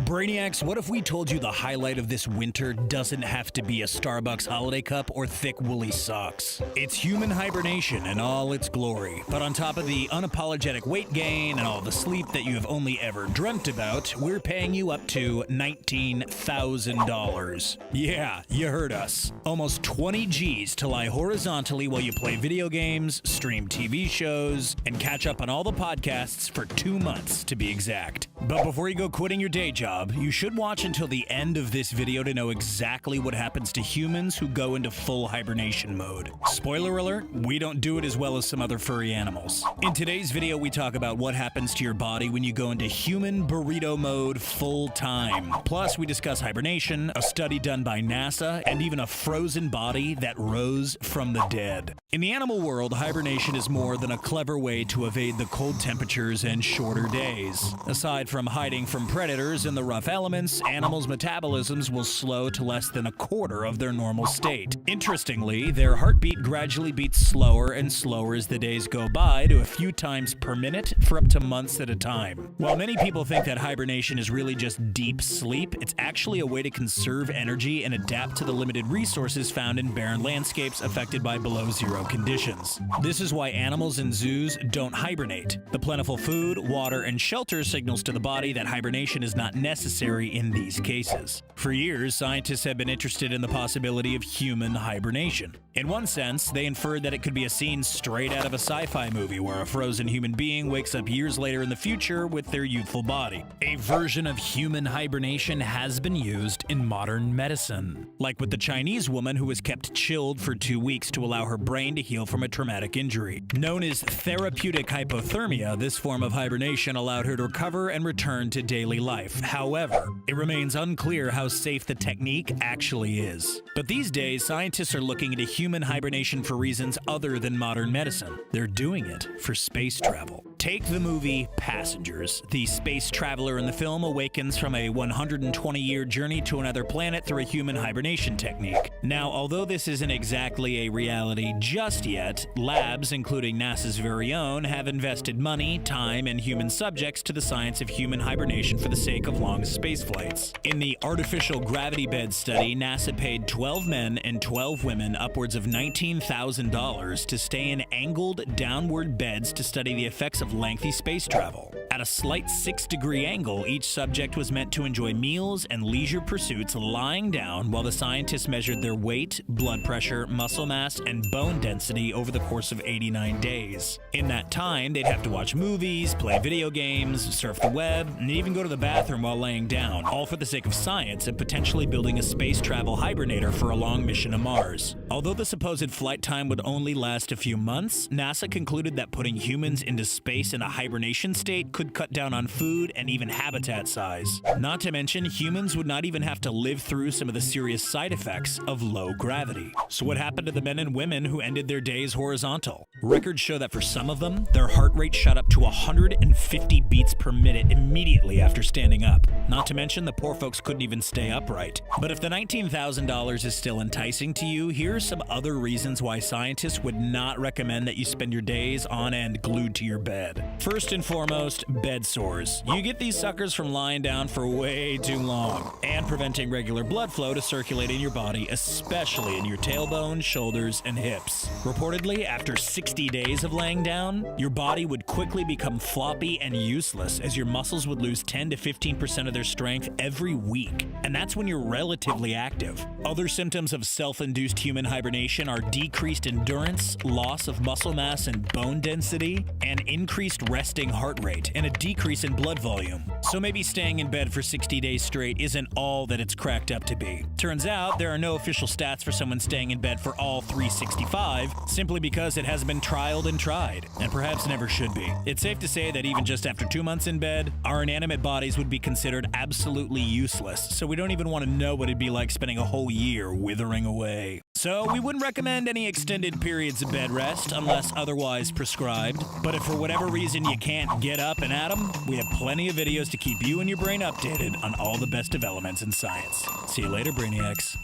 Brainiacs, what if we told you the highlight of this winter doesn't have to be a Starbucks holiday cup or thick woolly socks? It's human hibernation in all its glory. But on top of the unapologetic weight gain and all the sleep that you have only ever dreamt about, we're paying you up to $19,000. Yeah, you heard us. Almost 20 G's to lie horizontally while you play video games, stream TV shows, and catch up on all the podcasts for 2 months to be exact. But before you go quitting your day job, you should watch until the end of this video to know exactly what happens to humans who go into full hibernation mode. Spoiler alert, we don't do it as well as some other furry animals. In today's video, we talk about what happens to your body when you go into human burrito mode full time. Plus, we discuss hibernation, a study done by NASA, and even a frozen body that rose from the dead. In the animal world, hibernation is more than a clever way to evade the cold temperatures and shorter days. Aside from hiding from predators and the rough elements, animals' metabolisms will slow to less than a quarter of their normal state. Interestingly, their heartbeat gradually beats slower and slower as the days go by to a few times per minute for up to months at a time. While many people think that hibernation is really just deep sleep, it's actually a way to conserve energy and adapt to the limited resources found in barren landscapes affected by below zero conditions. This is why animals in zoos don't hibernate. The plentiful food, water, and shelter signals to the body that hibernation is not necessary in these cases. For years, scientists have been interested in the possibility of human hibernation. In one sense, they inferred that it could be a scene straight out of a sci-fi movie where a frozen human being wakes up years later in the future with their youthful body. A version of human hibernation has been used in modern medicine, like with the Chinese woman who was kept chilled for 2 weeks to allow her brain to heal from a traumatic injury. Known as therapeutic hypothermia, this form of hibernation allowed her to recover and return to daily life. However, it remains unclear how safe the technique actually is. But these days, scientists are looking into human hibernation for reasons other than modern medicine. They're doing it for space travel. Take the movie Passengers. The space traveler in the film awakens from a 120-year journey to another planet through a human hibernation technique. Now, although this isn't exactly a reality just yet, labs, including NASA's very own, have invested money, time, and human subjects to the science of human hibernation for the sake of long space flights. In the artificial gravity bed study, NASA paid 12 men and 12 women upwards of $19,000 to stay in angled downward beds to study the effects of lengthy space travel. At a slight 6-degree angle, each subject was meant to enjoy meals and leisure pursuits lying down while the scientists measured their weight, blood pressure, muscle mass, and bone density over the course of 89 days. In that time, they'd have to watch movies, play video games, surf the web, and even go to the bathroom while laying down, all for the sake of science and potentially building a space travel hibernator for a long mission to Mars. Although the supposed flight time would only last a few months, NASA concluded that putting humans into space in a hibernation state could cut down on food and even habitat size. Not to mention, humans would not even have to live through some of the serious side effects of low gravity. So what happened to the men and women who ended their days horizontal? Records show that for some of them, their heart rate shot up to 150 beats per minute immediately after standing up. Not to mention, the poor folks couldn't even stay upright. But if the $19,000 is still enticing to you, here are some other reasons why scientists would not recommend that you spend your days on end glued to your bed. First and foremost, bed sores. You get these suckers from lying down for way too long and preventing regular blood flow to circulate in your body, especially in your tailbone, shoulders, and hips. Reportedly, after 60 days of laying down, your body would quickly become floppy and useless as your muscles would lose 10 to 15% of their strength every week. And that's when you're relatively active. Other symptoms of self-induced human hibernation are decreased endurance, loss of muscle mass and bone density, and increased resting heart rate, and a decrease in blood volume. So maybe staying in bed for 60 days straight isn't all that it's cracked up to be. Turns out there are no official stats for someone staying in bed for all 365, simply because it hasn't been trialed and tried, and perhaps never should be. It's safe to say that even just after 2 months in bed, our inanimate bodies would be considered absolutely useless, so we don't even want to know what it'd be like spending a whole year withering away. So we wouldn't recommend any extended periods of bed rest unless otherwise prescribed. But if for whatever reason you can't get up and at 'em, we have plenty of videos to keep you and your brain updated on all the best developments in science. See you later, Brainiacs.